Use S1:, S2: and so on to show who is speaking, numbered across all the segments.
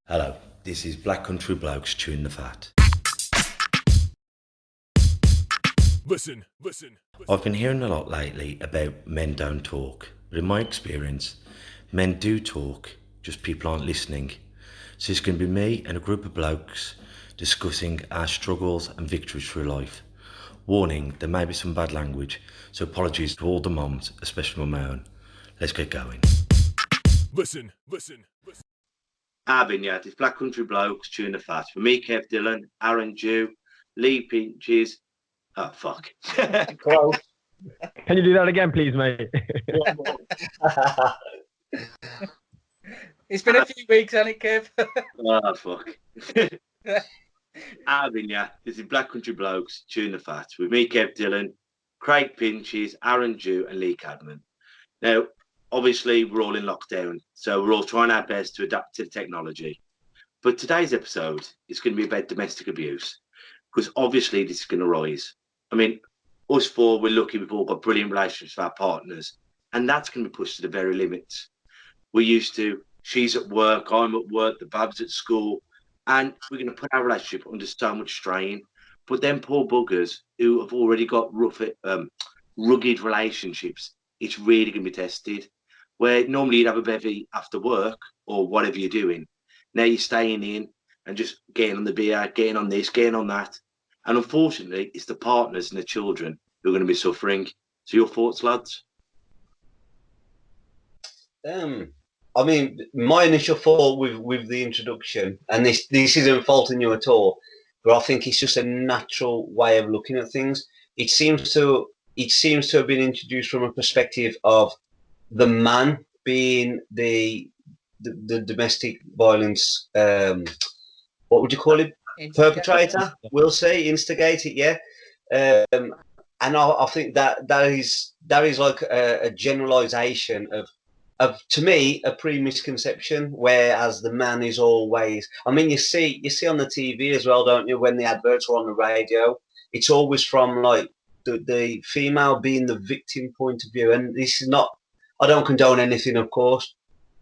S1: Hello, this is Black Country Blokes chewing the fat.
S2: Listen.
S1: I've been hearing a lot lately about men don't talk, but in my experience, men do talk, just people aren't listening. So it's going to be me and a group of blokes discussing our struggles and victories through life. Warning, there may be some bad language, so apologies to all the moms, especially my own. Let's get going.
S2: Listen.
S3: Having it's Black Country Blokes chewing the fat. For me, Kev Dillon, Aaron Dew, Lee Pinches. Oh, fuck.
S4: Close.
S5: Can you do that again, please, mate?
S4: It's been a few weeks, hasn't it, Kev?
S3: Oh, fuck. Having this is Black Country Blokes chewing the fat. With me, Kev Dillon, Craig Pinches, Aaron Dew, and Lee Cadman. Now, obviously, we're all in lockdown, so we're all trying our best to adapt to the technology. But today's episode is going to be about domestic abuse, because obviously this is going to rise. I mean, us four, we're lucky we've all got brilliant relationships with our partners, and that's going to be pushed to the very limits. We're used to, she's at work, I'm at work, the bab's at school, and we're going to put our relationship under so much strain. But then poor buggers who have already got rugged relationships, it's really going to be tested. Where normally you'd have a bevy after work or whatever you're doing. Now you're staying in and just getting on the beer, getting on this, getting on that. And unfortunately, it's the partners and the children who are going to be suffering. So your thoughts, lads?
S6: I mean, my initial thought with the introduction, and this isn't faulting you at all, but I think it's just a natural way of looking at things. It seems to have been introduced from a perspective of the man being the domestic violence, what would you call it? Perpetrator, we'll say, instigator, yeah. And I think that is like a generalization of to me a pre-misconception, whereas the man is always. I mean, you see on the TV as well, don't you? When the adverts are on the radio, it's always from like the female being the victim point of view, and this is not. I don't condone anything, of course,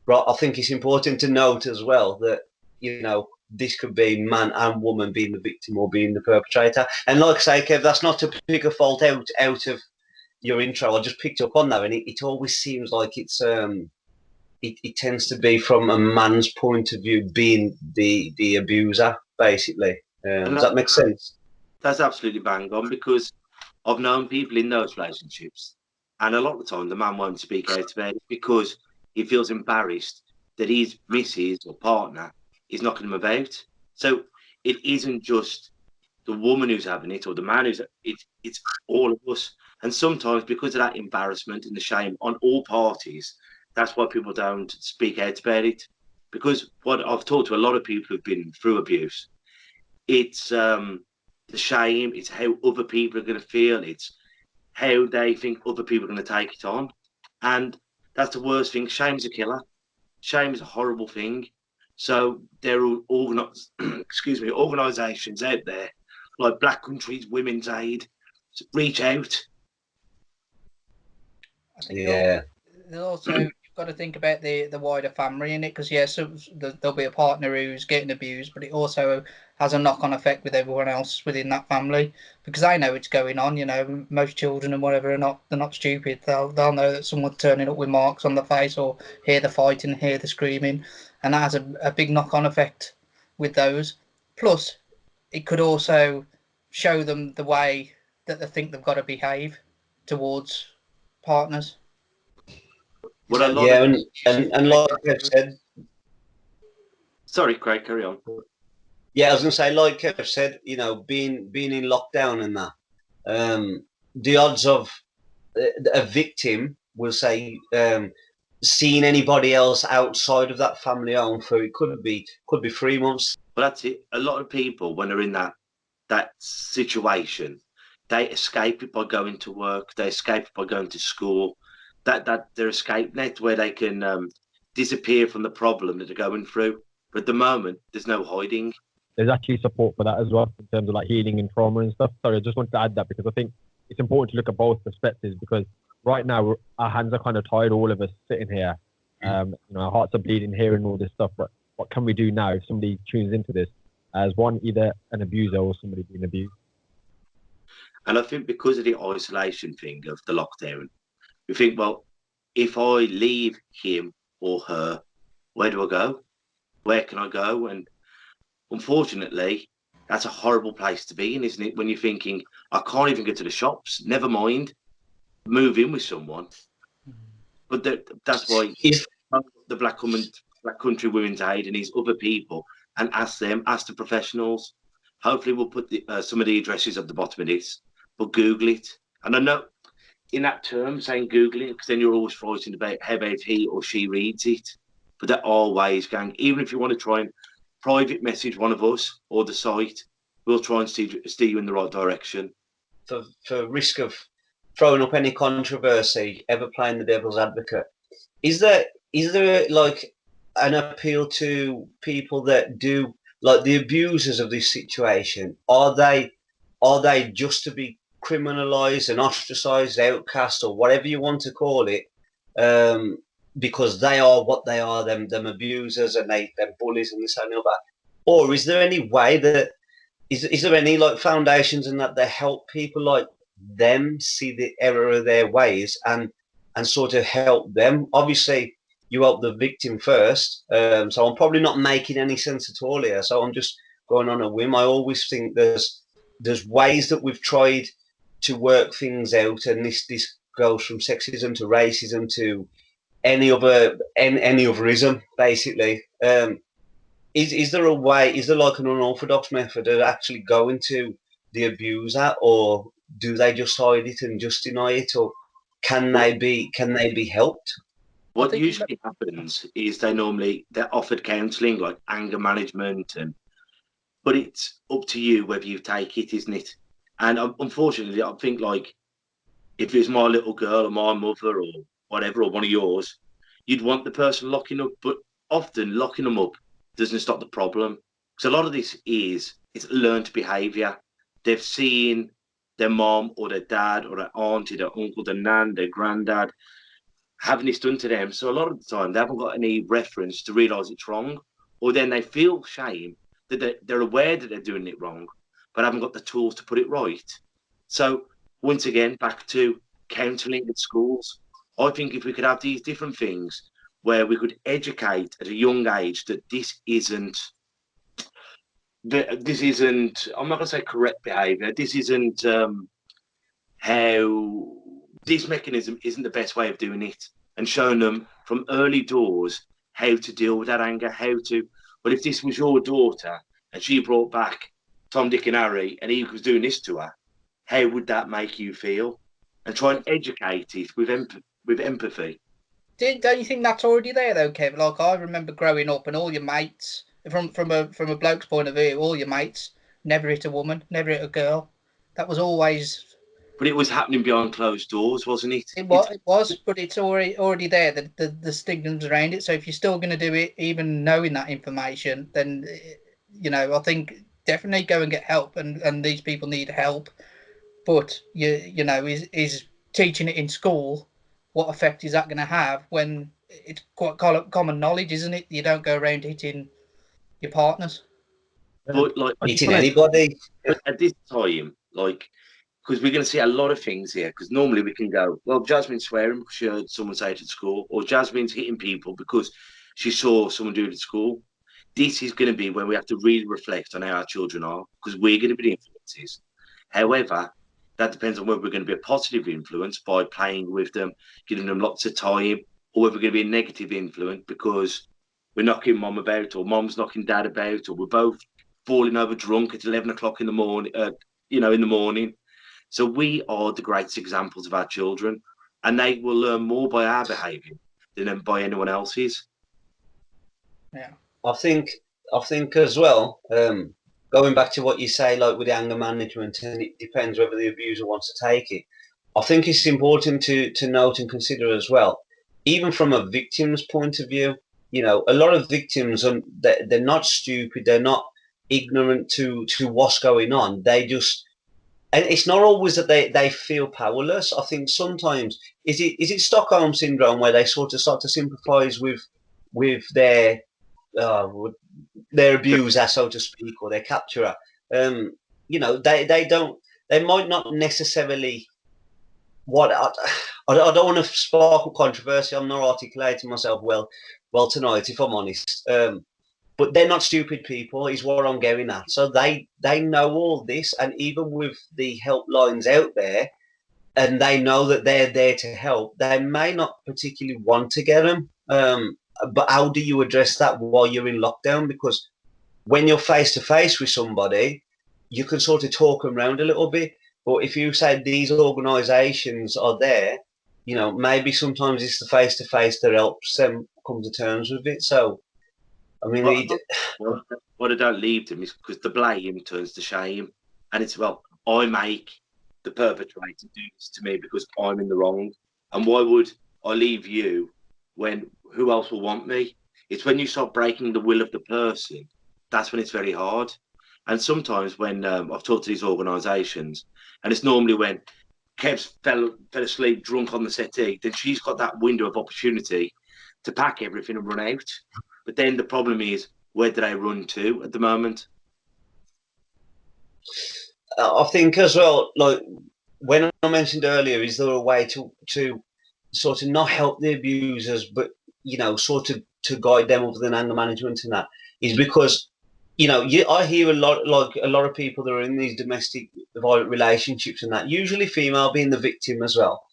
S6: but I think it's important to note as well that, you know, this could be man and woman being the victim or being the perpetrator. And like I say, Kev, that's not to pick a fault out of your intro. I just picked up on that, and it always seems like it's it tends to be from a man's point of view being the abuser, basically. Does that make sense?
S3: That's absolutely bang on, because I've known people in those relationships, and a lot of the time the man won't speak out about it because he feels embarrassed that his missus or partner is knocking him about. So it isn't just the woman who's having it or the man who's it's all of us. And sometimes because of that embarrassment and the shame on all parties, that's why people don't speak out about it. Because what I've talked to a lot of people who've been through abuse, it's the shame, it's how other people are going to feel, it's how they think other people are going to take it on. And that's the worst thing. Shame's a killer. Shame is a horrible thing. So there are organisations out there like Black Country's Women's Aid. Reach out.
S6: Yeah.
S4: There's also, you've got to think about the wider family in it, because there'll be a partner who's getting abused, but it also has a knock-on effect with everyone else within that family, because they know it's going on. You know, most children and whatever they're not stupid. They'll know that someone's turning up with marks on the face, or hear the fighting, hear the screaming, and that has a big knock-on effect with those. Plus, it could also show them the way that they think they've got to behave towards partners.
S3: And
S6: like Kev said.
S3: Sorry, Craig, carry on.
S6: Yeah, I was going to say, like Kev said, you know, being in lockdown and that, the odds of a victim, will say, seeing anybody else outside of that family home for it could be 3 months.
S3: But that's it. A lot of people, when they're in that situation, they escape it by going to work. They escape it by going to school. That their escape net where they can disappear from the problem that they're going through. But at the moment, there's no hiding.
S5: There's actually support for that as well in terms of like healing and trauma and stuff. Sorry, I just wanted to add that because I think it's important to look at both perspectives, because right now our hands are kind of tied, all of us sitting here. You know, our hearts are bleeding hearing all this stuff, but what can we do now if somebody tunes into this as one, either an abuser or somebody being abused?
S3: And I think because of the isolation thing of the lockdown, we think, well, if I leave him or her, where do I go? Where can I go? And unfortunately, that's a horrible place to be in, isn't it? When you're thinking, I can't even get to the shops, never mind move in with someone. But that's why the Black Country Women's Aid and these other people, and ask the professionals. Hopefully we'll put some of the addresses at the bottom of this, but Google it. And I know in that term saying Google it, because then you're always frightened about how about he or she reads it. But there are ways, gang. Even if you want to try and private message one of us or the site, we'll try and steer you in the right direction.
S6: For risk of throwing up any controversy, ever playing the devil's advocate, is there like an appeal to people that do, like the abusers of this situation? Are they just to be criminalised and ostracised, outcast, or whatever you want to call it, because they are what they are, them abusers, and they're bullies and this and the other? Or is there any way that is there any like foundations and that they help people like them see the error of their ways and sort of help them? Obviously you help the victim first, so I'm probably not making any sense at all here, so I'm just going on a whim. I always think there's ways that we've tried to work things out, and this goes from sexism to racism to any other ism, basically. Is there a way, is there like an unorthodox method of actually going to the abuser, or do they just hide it and just deny it, or can they be helped?
S3: What usually happens is they're offered counselling, like anger management, but it's up to you whether you take it, isn't it? And unfortunately, I think like if it's my little girl or my mother or whatever, or one of yours, you'd want the person locking up, but often locking them up doesn't stop the problem. Because a lot of this it's learned behaviour. They've seen their mom or their dad or their auntie, their uncle, their nan, their granddad having this done to them. So a lot of the time they haven't got any reference to realise it's wrong, or then they feel shame that they're aware that they're doing it wrong, but haven't got the tools to put it right. So once again, back to counselling at schools. I think if we could have these different things where we could educate at a young age that this isn't, I'm not going to say correct behaviour, this isn't how, this mechanism isn't the best way of doing it, and showing them from early doors how to deal with that anger, but if this was your daughter and she brought back Tom, Dick and Harry and he was doing this to her, how would that make you feel? And try and educate it with empathy.
S4: Don't you think that's already there though, Kev? Like I remember growing up and all your mates, from a bloke's point of view, all your mates never hit a woman, never hit a girl. That was always.
S3: But it was happening behind closed doors, wasn't it?
S4: It was, but it's already there. The stigmas around it. So if you're still going to do it, even knowing that information, then I think definitely go and get help, and these people need help. But is teaching it in school? What effect is that going to have when it's quite common knowledge, isn't it? You don't go around hitting your partners.
S3: But like
S6: hitting anybody
S3: at this time, like, because we're going to see a lot of things here. Because normally we can go, well, Jasmine's swearing because she heard someone say it at school, or Jasmine's hitting people because she saw someone do it at school. This is going to be when we have to really reflect on how our children are, because we're going to be the influences. However, that depends on whether we're going to be a positive influence by playing with them, giving them lots of time, or whether we're going to be a negative influence because we're knocking mom about, or mom's knocking dad about, or we're both falling over drunk at 11 o'clock in the morning, in the morning. So we are the greatest examples of our children, and they will learn more by our behaviour than by anyone else's.
S4: Yeah,
S6: I think as well. Going back to what you say, like with the anger management, and it depends whether the abuser wants to take it. I think it's important to note and consider as well, even from a victim's point of view. A lot of victims, they're not stupid, they're not ignorant to what's going on. They just, and it's not always that they feel powerless. I think sometimes is it Stockholm syndrome, where they sort of start to sympathise with their their abuser, so to speak, or their capturer, you know, they might not necessarily. I don't want to spark controversy. I'm not articulating myself well tonight, if I'm honest. But they're not stupid people, is what I'm getting at. So they know all this, and even with the helplines out there, and they know that they're there to help, they may not particularly want to get them. But how do you address that while you're in lockdown? Because when you're face to face with somebody, you can sort of talk them around a little bit. But if you say these organisations are there, you know, maybe sometimes it's the face to face that helps them come to terms with it. So, I mean,
S3: what I don't leave them is because the blame turns to shame, and it's, well, I make the perpetrator do this to me because I'm in the wrong, and why would I leave you when who else will want me? It's when you start breaking the will of the person, that's when it's very hard. And sometimes when I've talked to these organisations, and it's normally when Kev fell asleep drunk on the settee, then she's got that window of opportunity to pack everything and run out. But then the problem is, where do they run to at the moment?
S6: I think as well, like when I mentioned earlier, is there a way to sort of not help the abusers, but, you know, sort of to guide them other than anger management and that, is because, you know, I hear a lot of people that are in these domestic violent relationships and that, usually female being the victim as well.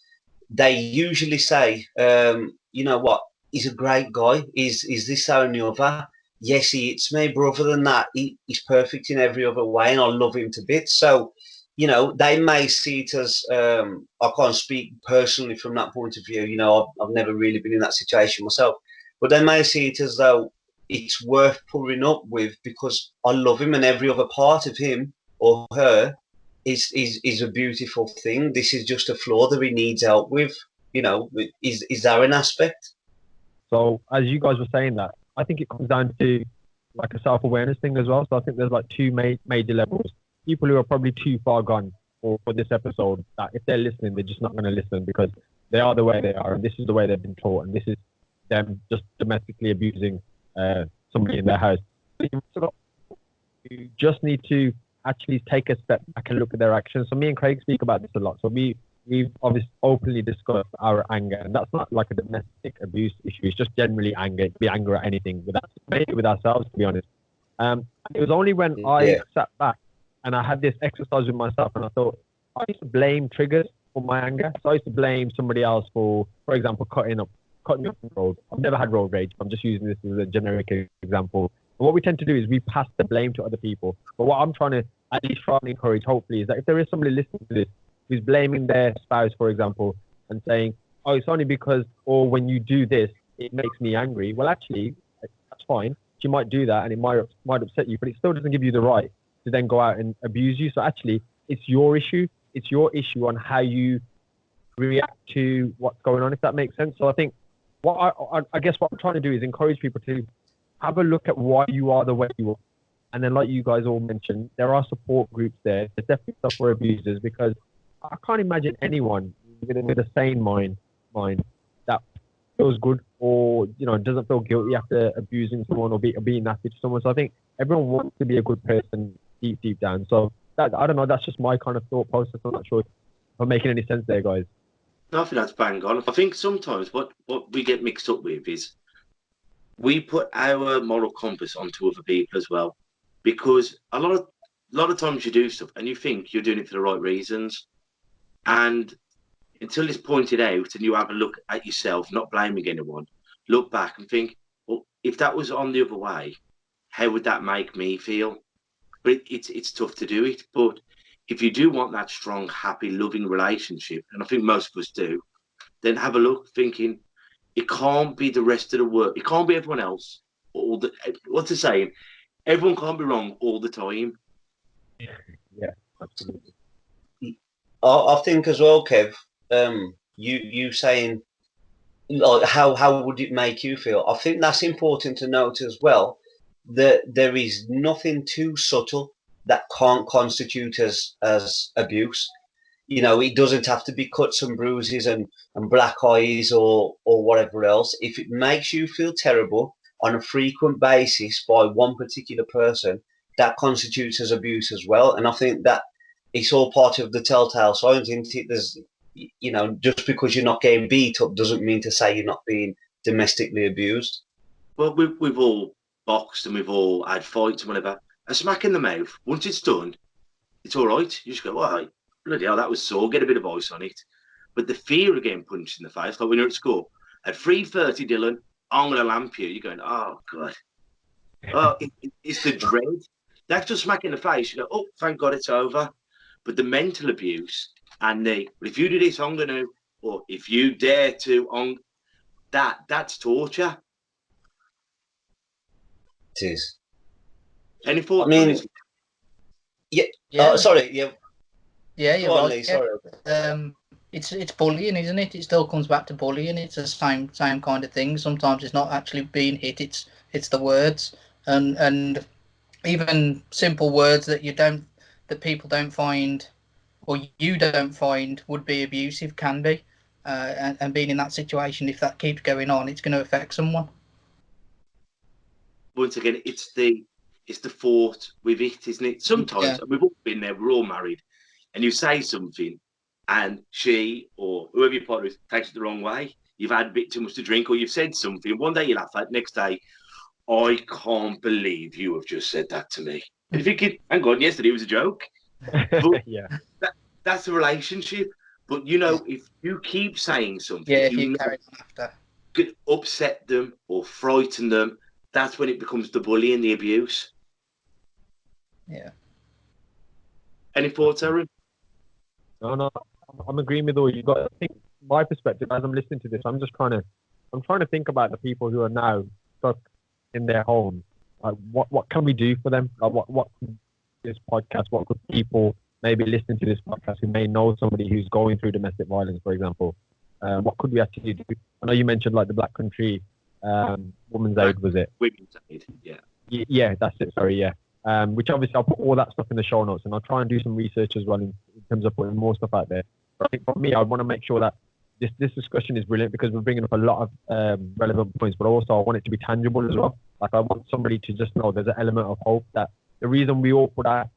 S6: They usually say, you know what, he's a great guy. Is this, that, and the other? Yes, he hits me, but other than that, he's perfect in every other way, and I love him to bits. So, you know, they may see it as, I can't speak personally from that point of view. You know, I've never really been in that situation myself, but they may see it as though it's worth putting up with because I love him, and every other part of him or her is a beautiful thing. This is just a flaw that he needs help with. You know, is there an aspect?
S5: So as you guys were saying that, I think it comes down to like a self-awareness thing as well. So I think there's like two major levels. People who are probably too far gone for this episode, that if they're listening, they're just not going to listen because they are the way they are, and this is the way they've been taught, and this is them just domestically abusing somebody in their house. You just need to actually take a step back and look at their actions. So me and Craig speak about this a lot. So we've obviously openly discussed our anger, and that's not like a domestic abuse issue. It's just generally anger. It could be anger at anything, maybe with ourselves, to be honest. It was only when I sat back and I had this exercise with myself, and I thought, I used to blame triggers for my anger. So I used to blame somebody else for example, cutting up the road. I've never had road rage. I'm just using this as a generic example. And what we tend to do is we pass the blame to other people. But what I'm trying to at least try and encourage, hopefully, is that if there is somebody listening to this who's blaming their spouse, for example, and saying, oh, it's only because, or when you do this, it makes me angry. Well, actually, that's fine. She might do that and it might upset you, but it still doesn't give you the right to then go out and abuse you. So actually, it's your issue. It's your issue on how you react to what's going on, if that makes sense. So I think I guess what I'm trying to do is encourage people to have a look at why you are the way you are. And then, like you guys all mentioned, there are support groups there. There's definitely stuff for abusers, because I can't imagine anyone with a sane mind that feels good or, you know, doesn't feel guilty after abusing someone or being nasty to someone. So I think everyone wants to be a good person deep down. So that, I don't know, that's just my kind of thought process. I'm not sure if I'm making any sense there, guys.
S3: No, I think that's bang on. I think sometimes what we get mixed up with is we put our moral compass onto other people as well, because a lot of times you do stuff and you think you're doing it for the right reasons, and until it's pointed out and you have a look at yourself, not blaming anyone, look back and think, well, if that was on the other way, how would that make me feel? But it's tough to do it. But if you do want that strong, happy, loving relationship, and I think most of us do, then have a look thinking, it can't be the rest of the world. It can't be everyone else. What's the saying? Everyone can't be wrong all the time.
S5: Yeah, absolutely.
S6: I think as well, Kev, you saying, like, how would it make you feel? I think that's important to note as well, that there is nothing too subtle that can't constitute as abuse. You know, it doesn't have to be cuts and bruises and black eyes or whatever else. If it makes you feel terrible, on a frequent basis by one particular person, that constitutes as abuse as well. And I think that it's all part of the telltale signs, isn't it? There's, you know, just because you're not getting beat up doesn't mean to say you're not being domestically abused.
S3: Well, we've all boxed and we've all had fights and whatever. A smack in the mouth, once it's done, it's all right. You just go, well, bloody hell, that was sore, get a bit of ice on it. But the fear of getting punched in the face, like when you're at school, at 3:30, Dylan, I'm going to lamp you. You're going, oh, God. Oh, it's the dread. The actual smack in the face, you go, oh, thank God it's over. But the mental abuse and if you do this, I'm going to, or if you dare to, that's torture.
S6: It is.
S3: Any thoughts?
S6: I mean, yeah. Sorry, yeah.
S4: Yeah, you're
S6: on,
S4: right.
S6: Lee, sorry.
S4: It's bullying, isn't it? It still comes back to bullying. It's the same kind of thing. Sometimes it's not actually being hit. It's the words and even simple words that people don't find, or you don't find would be abusive, can be. And being in that situation, if that keeps going on, it's going to affect someone.
S3: Once again, it's the thought with it, isn't it? Sometimes, and we've all been there, we're all married, and you say something, and she or whoever your partner is takes it the wrong way. You've had a bit too much to drink, or you've said something. One day you laugh at it, next day, I can't believe you have just said that to me. And you think, hang on, yesterday was a joke. But
S5: yeah.
S3: That's a relationship. But, you know, if you keep saying something,
S4: if you carry on after,
S3: could upset them or frighten them, that's when it becomes the bullying, the abuse.
S4: Yeah.
S3: Any thoughts, Aaron?
S5: No, I'm agreeing with all you got. I think my perspective, as I'm listening to this, I'm trying to think about the people who are now stuck in their homes. What can we do for them? What could this podcast? What could people maybe listening to this podcast who may know somebody who's going through domestic violence, for example? What could we actually do? I know you mentioned like the Black Country Women's Aid, was it?
S3: Women's Aid, yeah.
S5: Yeah, that's it. Sorry, yeah. Which obviously I'll put all that stuff in the show notes, and I'll try and do some research as well in terms of putting more stuff out there. But I think for me, I want to make sure that this discussion is brilliant because we're bringing up a lot of relevant points, but also I want it to be tangible as well. Like I want somebody to just know there's an element of hope that the reason we all put our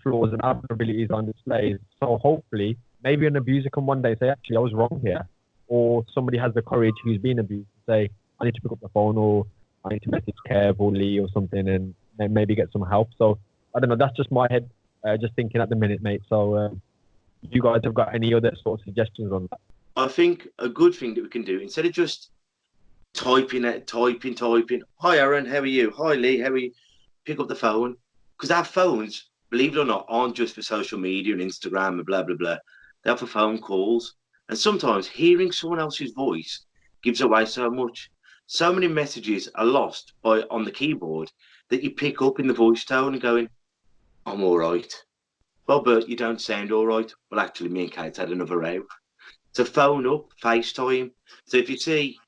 S5: flaws and our abilities on display is so hopefully maybe an abuser can one day say, actually, I was wrong here. Or somebody has the courage who's been abused to say, I need to pick up the phone or I need to message Kev or Lee or something and maybe get some help. So I don't know, that's just my head just thinking at the minute, mate. So you guys have got any other sort of suggestions on that?
S3: I think a good thing that we can do, instead of typing, hi Aaron, how are you? Hi Lee, how are you? Pick up the phone. Because our phones, believe it or not, aren't just for social media and Instagram and blah, blah, blah. They're for phone calls. And sometimes hearing someone else's voice gives away so much. So many messages are lost on the keyboard that you pick up in the voice tone and going, I'm all right. Well, Bert, you don't sound all right. Well, actually, me and Kate had another row. So phone up, FaceTime. So if you see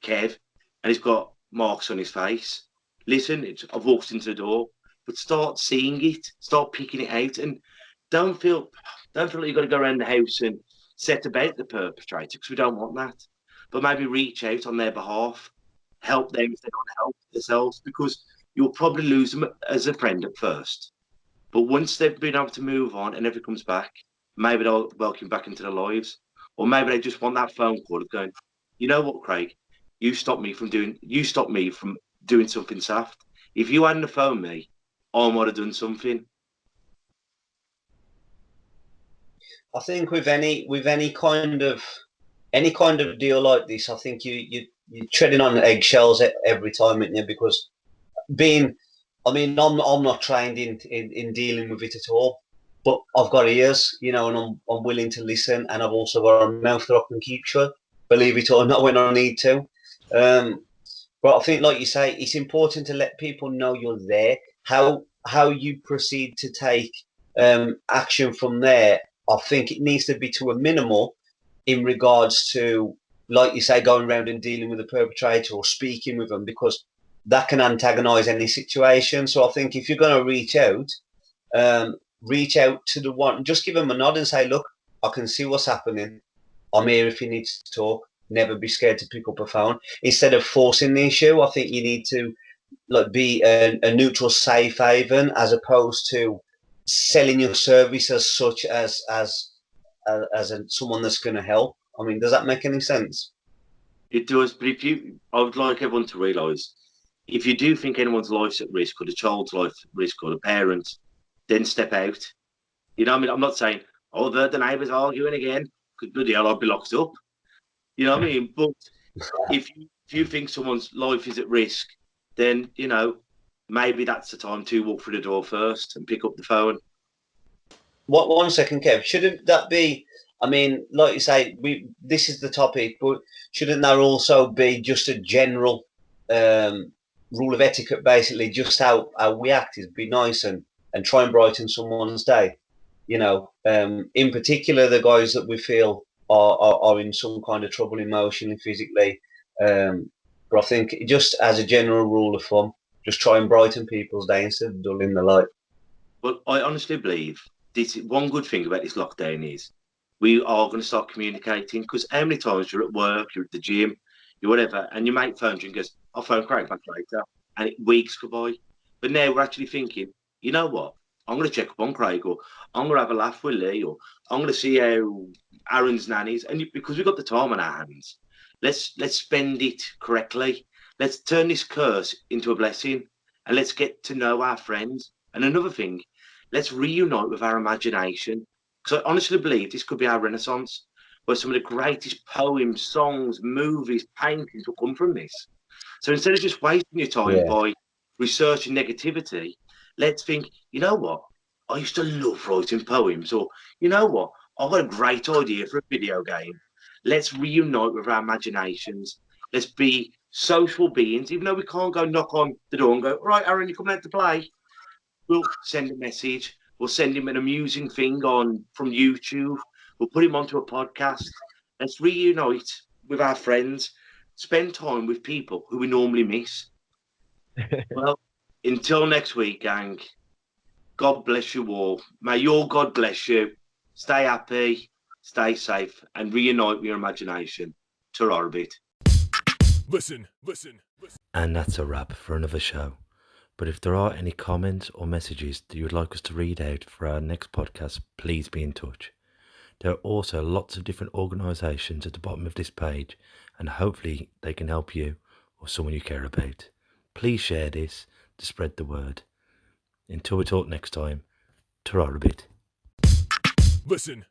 S3: Kev and he's got marks on his face, listen, I've walked into the door, but start seeing it, start picking it out, and don't feel like you've got to go around the house and set about the perpetrator, because we don't want that. But maybe reach out on their behalf, help them if they don't help themselves, because you'll probably lose them as a friend at first. But once they've been able to move on and everything comes back, maybe they'll welcome back into their lives. Or maybe they just want that phone call of going, you know what, Craig, you stopped me from doing something soft. If you hadn't phoned me, I might have done something.
S6: I think with any kind of deal like this, I think you're treading on eggshells every time, aren't you? Because I'm not trained in dealing with it at all, but I've got ears, you know, and I'm willing to listen, and I've also got a mouth that I can keep shut, believe it or not, when I need to. But I think, like you say, it's important to let people know you're there. How you proceed to take action from there, I think it needs to be to a minimal in regards to, like you say, going around and dealing with the perpetrator or speaking with them, because that can antagonize any situation. So I think if you're going to reach out to the one, just give them a nod and say, look, I can see what's happening. I'm here if you need to talk. never be scared to pick up a phone. Instead of forcing the issue, I think you need to like be a neutral safe haven as opposed to selling your service as such as someone that's going to help. I mean, does that make any sense?
S3: It does, but I would like everyone to realise, if you do think anyone's life's at risk, or the child's life at risk, or the parents, then step out. You know what I mean? I'm not saying, oh, the neighbours arguing again, because bloody hell, I'd be locked up. You know what I mean? But if you think someone's life is at risk, then, you know, maybe that's the time to walk through the door first and pick up the phone.
S6: What 1 second, Kev? Shouldn't that be? I mean, like you say, this is the topic, but shouldn't there also be just a general rule of etiquette, basically, just how we act is be nice and try and brighten someone's day. You know, in particular, the guys that we feel are in some kind of trouble emotionally, physically. But I think just as a general rule of thumb, just try and brighten people's day instead of dulling the light.
S3: Well, I honestly believe this one good thing about this lockdown is we are going to start communicating, because how many times you're at work, you're at the gym, you're whatever, and your mate phones you and goes, I'll phone Craig back later, and weeks go by. But now we're actually thinking, you know what? I'm going to check up on Craig, or I'm going to have a laugh with Lee, or I'm going to see how Aaron's nannies, and because we've got the time on our hands, let's spend it correctly. Let's turn this curse into a blessing, and let's get to know our friends. And another thing, let's reunite with our imagination. Because I honestly believe this could be our renaissance, where some of the greatest poems, songs, movies, paintings will come from this. So instead of just wasting your time by researching negativity, let's think, you know what? I used to love writing poems, or you know what? I've got a great idea for a video game. Let's reunite with our imaginations. Let's be social beings, even though we can't go knock on the door and go, right, Aaron, you coming out to play? We'll send a message. We'll send him an amusing thing from YouTube. We'll put him onto a podcast. Let's reunite with our friends. Spend time with people who we normally miss. Well, until next week, gang. God bless you all. May your God bless you. Stay happy, stay safe, and reunite with your imagination. Ta-ra a bit.
S2: Listen.
S1: And that's a wrap for another show. But if there are any comments or messages that you would like us to read out for our next podcast, please be in touch. There are also lots of different organisations at the bottom of this page, and hopefully they can help you or someone you care about. Please share this to spread the word. Until we talk next time, ta-ra a bit.
S2: Listen.